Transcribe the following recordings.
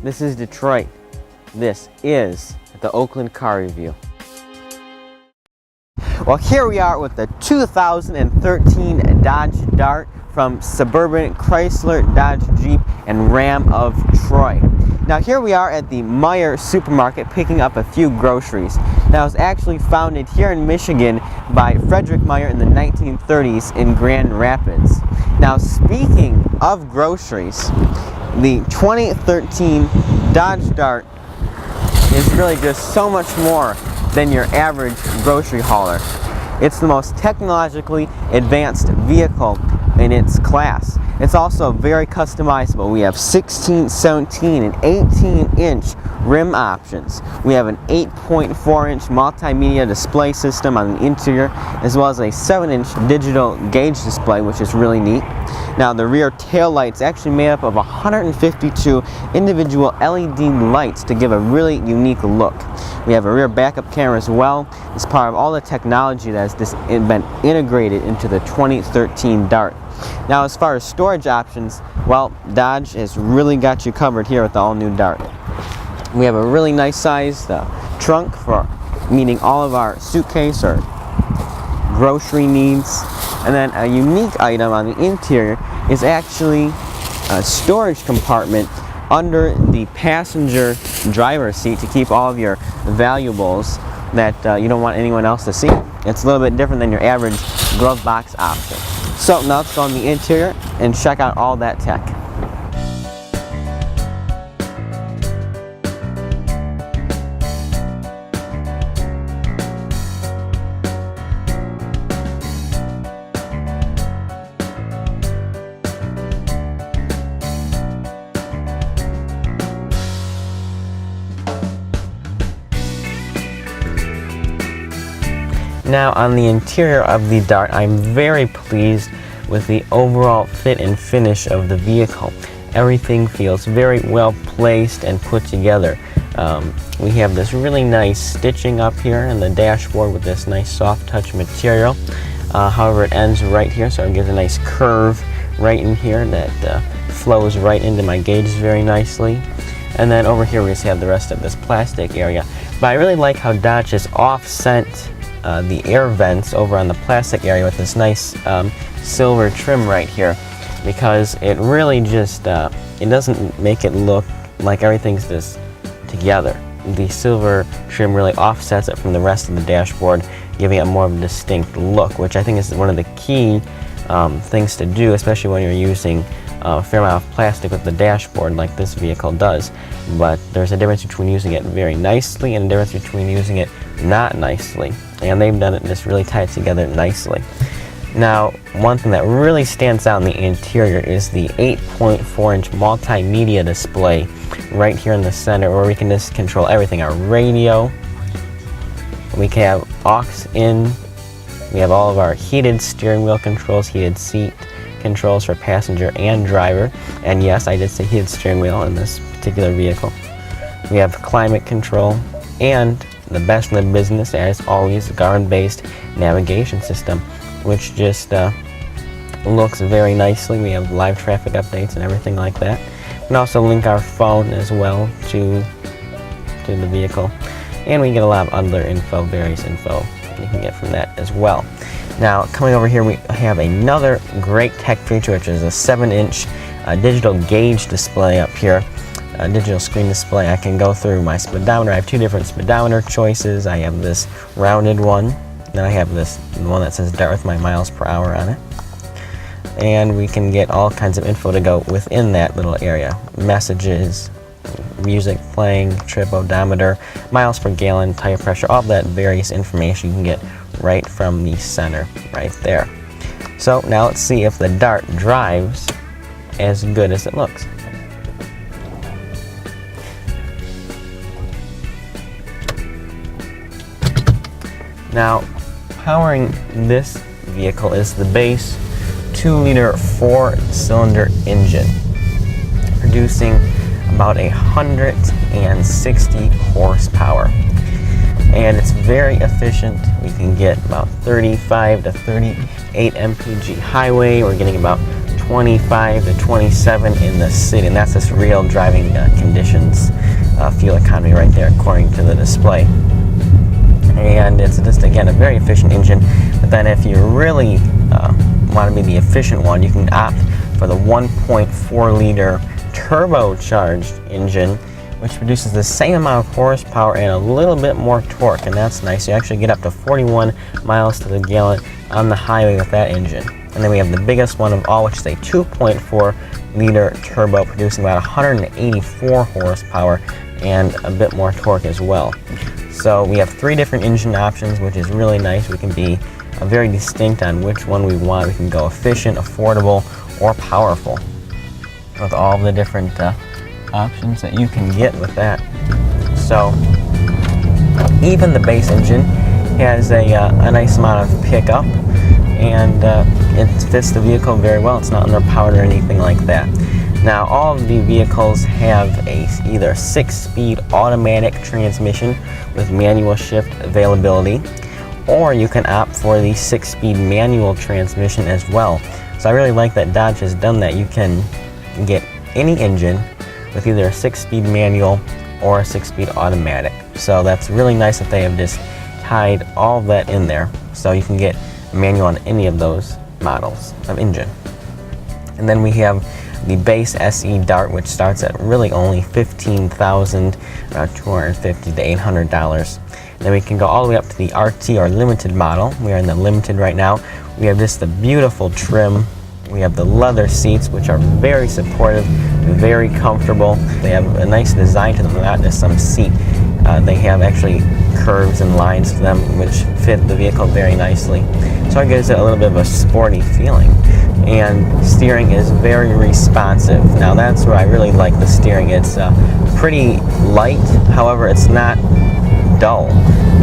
This is Detroit. This is the Oakland Car Review. Well, here we are with the 2013 Dodge Dart from Suburban Chrysler, Dodge Jeep, and Ram of Troy. Now here we are at the Meijer supermarket picking up a few groceries. Now it was actually founded here in Michigan by Frederick Meijer in the 1930s in Grand Rapids. Now speaking of groceries, the 2013 Dodge Dart is really just so much more than your average grocery hauler. It's the most technologically advanced vehicle in its class. It's also very customizable. We have 16, 17, and 18-inch rim options. We have an 8.4-inch multimedia display system on the interior, as well as a 7-inch digital gauge display, which is really neat. Now the rear tail light's actually made up of 152 individual LED lights to give a really unique look. We have a rear backup camera as well. It's part of all the technology that has been integrated into the 2013 Dart. Now as far as storage options, well, Dodge has really got you covered here with the all-new Dart. We have a really nice sized trunk for meeting all of our suitcase or grocery needs. And then a unique item on the interior is actually a storage compartment under the passenger driver's seat to keep all of your valuables that you don't want anyone else to see. It's a little bit different than your average glove box option. So now let's go on the interior and check out all that tech. Now on the interior of the Dart, I'm very pleased with the overall fit and finish of the vehicle. Everything feels very well placed and put together. We have this really nice stitching up here in the dashboard with this nice soft touch material. However, it ends right here, so it gives a nice curve right in here that flows right into my gauges very nicely. And then over here we just have the rest of this plastic area. But I really like how Dodge has offset the air vents over on the plastic area with this nice silver trim right here, because it really just it doesn't make it look like everything's just together. The silver trim really offsets it from the rest of the dashboard, giving it more of a distinct look, which I think is one of the key things to do, especially when you're using a fair amount of plastic with the dashboard like this vehicle does. But there's a difference between using it very nicely and a difference between using it not nicely, and they've done it just really tied together nicely. Now one thing that really stands out in the interior is the 8.4-inch multimedia display right here in the center, where we can just control everything. Our radio, we can have aux in, we have all of our heated steering wheel controls, heated seat controls for passenger and driver, and yes, I did say heated steering wheel in this particular vehicle. We have climate control, and the best in the business, as always, guard-based navigation system, which just looks very nicely. We have live traffic updates and everything like that. We can also link our phone as well to the vehicle, and we get a lot of other info, various info you can get from that as well. Now coming over here, we have another great tech feature, which is a 7-inch digital gauge display up here. A digital screen display. I can go through my speedometer. I have two different speedometer choices. I have this rounded one, then I have this one that says Dart with my miles per hour on it. And we can get all kinds of info to go within that little area. Messages, music playing, trip odometer, miles per gallon, tire pressure, all that various information you can get right from the center right there. So now let's see if the Dart drives as good as it looks. Now, powering this vehicle is the base 2-liter 4-cylinder engine, producing about 160 horsepower. And it's very efficient. We can get about 35 to 38 mpg highway. We're getting about 25 to 27 in the city, and that's just real driving conditions, fuel economy right there according to the display. And it's just, again, a very efficient engine. But then if you really want to be the efficient one, you can opt for the 1.4 liter turbocharged engine, which produces the same amount of horsepower and a little bit more torque, and that's nice. You actually get up to 41 miles to the gallon on the highway with that engine. And then we have the biggest one of all, which is a 2.4 liter turbo, producing about 184 horsepower and a bit more torque as well. So we have 3 different engine options, which is really nice. We can be very distinct on which one we want. We can go efficient, affordable, or powerful with all the different options that you can get with that. So even the base engine has a nice amount of pickup, and it fits the vehicle very well. It's not underpowered or anything like that. Now, all of the vehicles have a either 6-speed automatic transmission with manual shift availability, or you can opt for the 6-speed manual transmission as well. So I really like that Dodge has done that. You can get any engine with either a 6-speed manual or a 6-speed automatic. So that's really nice that they have just tied all of that in there, so you can get a manual on any of those models of engine. And then we have the base SE Dart, which starts at really only $15,250 to $800. Then we can go all the way up to the RT or limited model. We are in the limited right now. We have just the beautiful trim. We have the leather seats, which are very supportive, very comfortable. They have a nice design to them, not just some seat. They have actually curves and lines to them, which fit the vehicle very nicely. So it gives it a little bit of a sporty feeling. And steering is very responsive. Now that's where I really like the steering. It's pretty light, however it's not dull.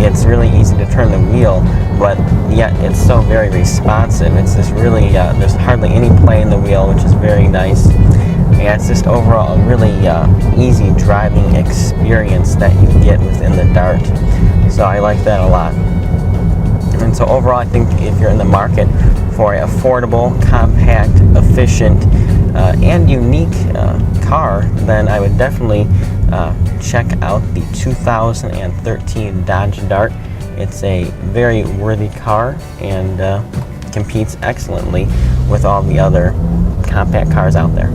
It's really easy to turn the wheel, but yet it's so very responsive. It's just really, there's hardly any play in the wheel, which is very nice. And it's just overall a really easy driving experience that you get within the Dart. So I like that a lot. And so overall, I think if you're in the market for an affordable, compact, efficient, and unique car, then I would definitely check out the 2013 Dodge Dart. It's a very worthy car and competes excellently with all the other compact cars out there.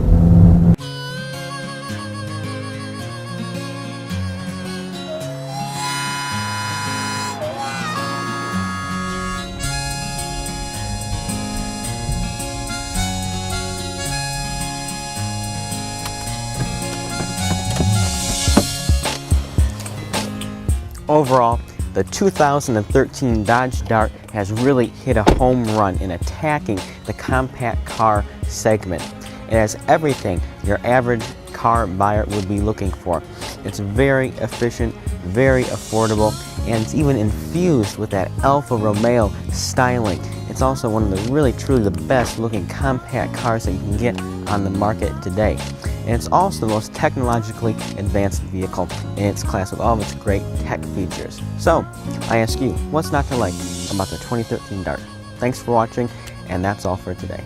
Overall, the 2013 Dodge Dart has really hit a home run in attacking the compact car segment. It has everything your average car buyer would be looking for. It's very efficient, very affordable, and it's even infused with that Alfa Romeo styling. It's also one of the really truly the best looking compact cars that you can get on the market today. And it's also the most technologically advanced vehicle in its class with all of its great tech features. So, I ask you, what's not to like about the 2013 Dart? Thanks for watching, and that's all for today.